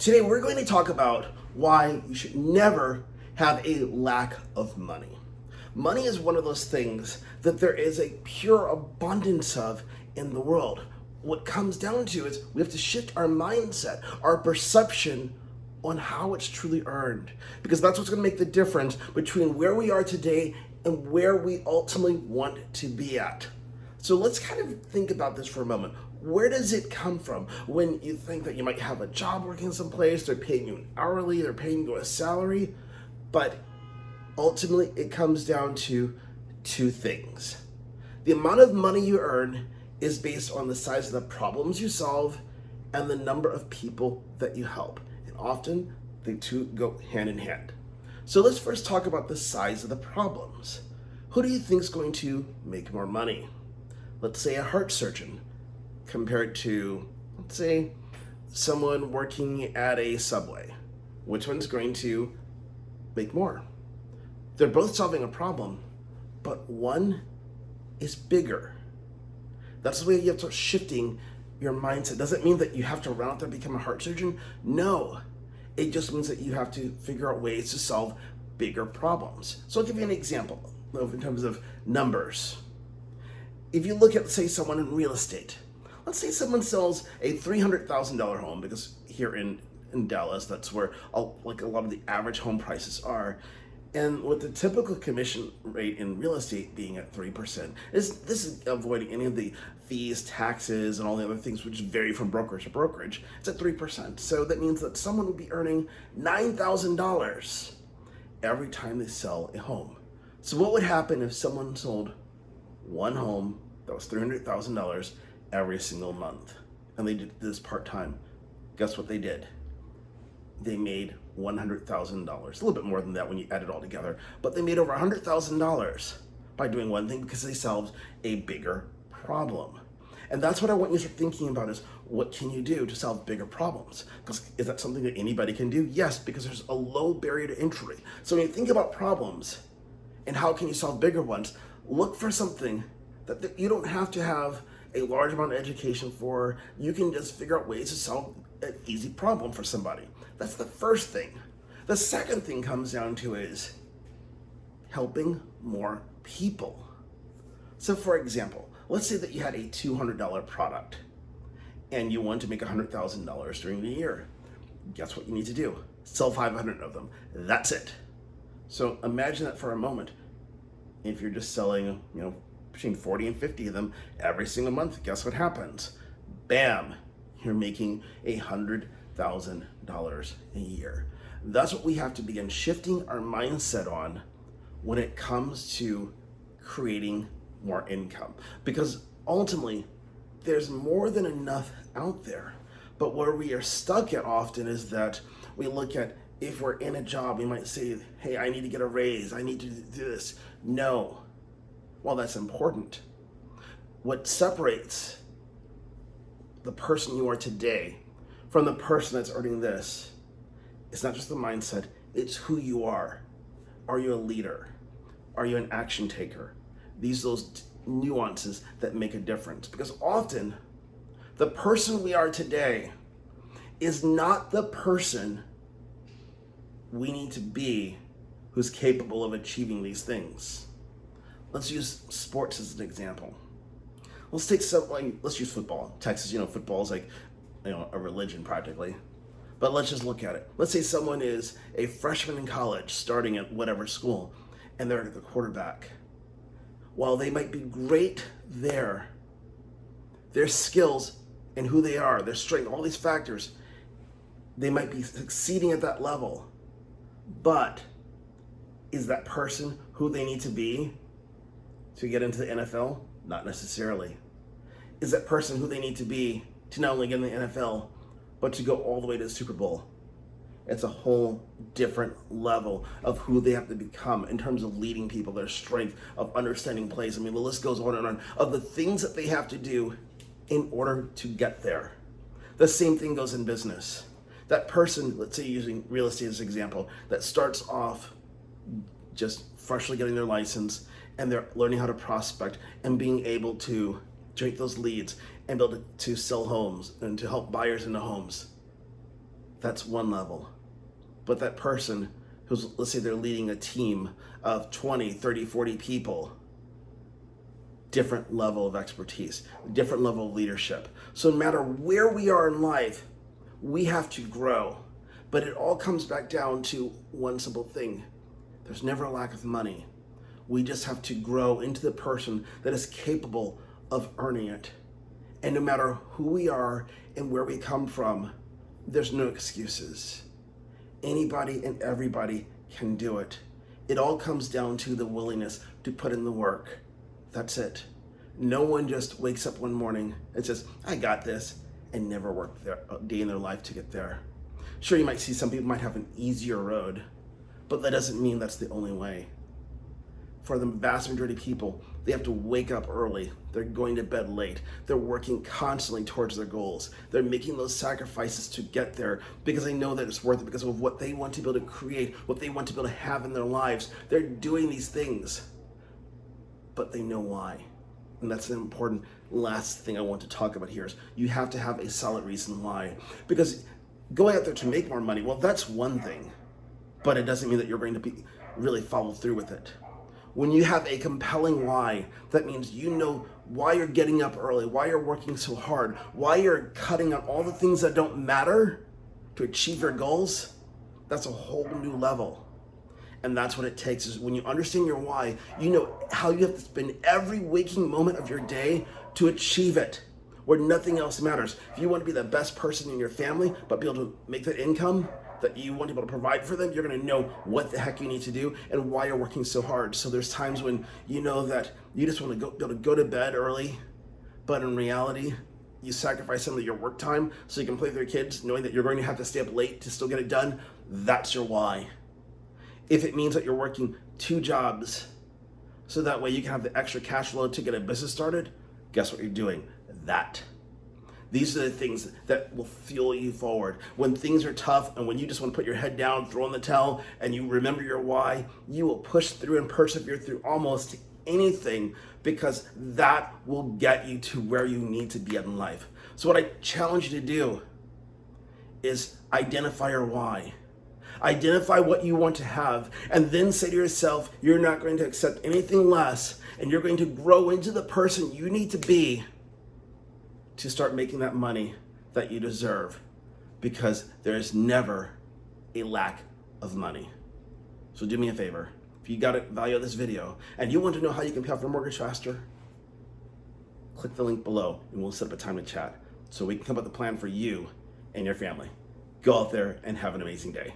Today we're going to talk about why you should never have a lack of money. Money is one of those things that there is a pure abundance of in the world. What comes down to is we have to shift our mindset, our perception on how it's truly earned, because that's what's going to make the difference between where we are today and where we ultimately want to be at. So let's kind of think about this for a moment. Where does it come from when you think that you might have a job working someplace, they're paying you hourly, they're paying you a salary, but ultimately it comes down to two things. The amount of money you earn is based on the size of the problems you solve and the number of people that you help. And often the two go hand in hand. So let's first talk about the size of the problems. Who do you think is going to make more money? Let's say a heart surgeon compared to, let's say, someone working at a Subway. Which one's going to make more? They're both solving a problem, but one is bigger. That's the way you have to start shifting your mindset. Doesn't mean that you have to run out there and become a heart surgeon. No, it just means that you have to figure out ways to solve bigger problems. So I'll give you an example in terms of numbers. If you look at, say, someone in real estate, let's say someone sells a $300,000 home, because here in Dallas, that's where a lot of the average home prices are. And with the typical commission rate in real estate being at 3%, this is avoiding any of the fees, taxes, and all the other things which vary from brokerage to brokerage. It's at 3%. So that means that someone would be earning $9,000 every time they sell a home. So what would happen if someone sold one home that was $300,000 every single month, and they did this part-time? Guess what they did? They made $100,000, a little bit more than that when you add it all together, but they made over $100,000 by doing one thing because they solved a bigger problem. And that's what I want you to start thinking about is, what can you do to solve bigger problems? Because is that something that anybody can do? Yes, because there's a low barrier to entry. So when you think about problems and how can you solve bigger ones, look for something that you don't have to have a large amount of education for. You can just figure out ways to solve an easy problem for somebody. That's the first thing. The second thing comes down to is helping more people. So for example, let's say that you had a $200 product and you want to make $100,000 during the year. Guess what you need to do? Sell 500 of them. That's it. So imagine that for a moment. If you're just selling, between 40 and 50 of them every single month, guess what happens? Bam, you're making $100,000 a year. That's what we have to begin shifting our mindset on when it comes to creating more income. Because ultimately, there's more than enough out there. But where we are stuck at often is that we look at, if we're in a job, we might say, hey, I need to get a raise, I need to do this. No. Well, that's important. What separates the person you are today from the person that's earning this, it's not just the mindset, it's who you are. Are you a leader? Are you an action taker? These are those nuances that make a difference. Because often, the person we are today is not the person we need to be who's capable of achieving these things. Let's use sports as an example. Let's use football. Texas, football is like, a religion practically. But let's just look at it. Let's say someone is a freshman in college, starting at whatever school, and they're the quarterback. While they might be great there, their skills and who they are, their strength, all these factors, they might be succeeding at that level. But is that person who they need to be to get into the NFL? Not necessarily. Is that person who they need to be to not only get in the NFL, but to go all the way to the Super Bowl? It's a whole different level of who they have to become in terms of leading people, their strength, of understanding plays. The list goes on and on, of the things that they have to do in order to get there. The same thing goes in business. That person, let's say using real estate as an example, that starts off just freshly getting their license, and they're learning how to prospect and being able to generate those leads and be able to sell homes and to help buyers into homes. That's one level. But that person who's, let's say they're leading a team of 20, 30, 40 people, different level of expertise, different level of leadership. So no matter where we are in life, we have to grow. But it all comes back down to one simple thing. There's never a lack of money. We just have to grow into the person that is capable of earning it. And no matter who we are and where we come from, there's no excuses. Anybody and everybody can do it. It all comes down to the willingness to put in the work. That's it. No one just wakes up one morning and says, I got this, and never worked there a day in their life to get there. Sure, you might see some people might have an easier road, but that doesn't mean that's the only way. For the vast majority of people, they have to wake up early. They're going to bed late. They're working constantly towards their goals. They're making those sacrifices to get there because they know that it's worth it, because of what they want to be able to create, what they want to be able to have in their lives. They're doing these things, but they know why. And that's an important last thing I want to talk about here is you have to have a solid reason why. Because going out there to make more money, well, that's one thing, but it doesn't mean that you're going to be really follow through with it. When you have a compelling why, that means you know why you're getting up early, why you're working so hard, why you're cutting out all the things that don't matter to achieve your goals. That's a whole new level. And that's what it takes, is when you understand your why, you know how you have to spend every waking moment of your day to achieve it, where nothing else matters. If you want to be the best person in your family, but be able to make that income that you want to be able to provide for them, you're going to know what the heck you need to do and why you're working so hard. So there's times when you know that you just want to be able to go to bed early, but in reality, you sacrifice some of your work time so you can play with your kids, knowing that you're going to have to stay up late to still get it done. That's your why. If it means that you're working 2 jobs so that way you can have the extra cash flow to get a business started, guess what you're doing? That. These are the things that will fuel you forward. When things are tough and when you just want to put your head down, throw in the towel, and you remember your why, you will push through and persevere through almost anything, because that will get you to where you need to be in life. So what I challenge you to do is identify your why. Identify what you want to have, and then say to yourself, you're not going to accept anything less, and you're going to grow into the person you need to be to start making that money that you deserve, because there is never a lack of money. So do me a favor. If you got value of this video and you want to know how you can pay off your mortgage faster, click the link below and we'll set up a time to chat so we can come up with a plan for you and your family. Go out there and have an amazing day.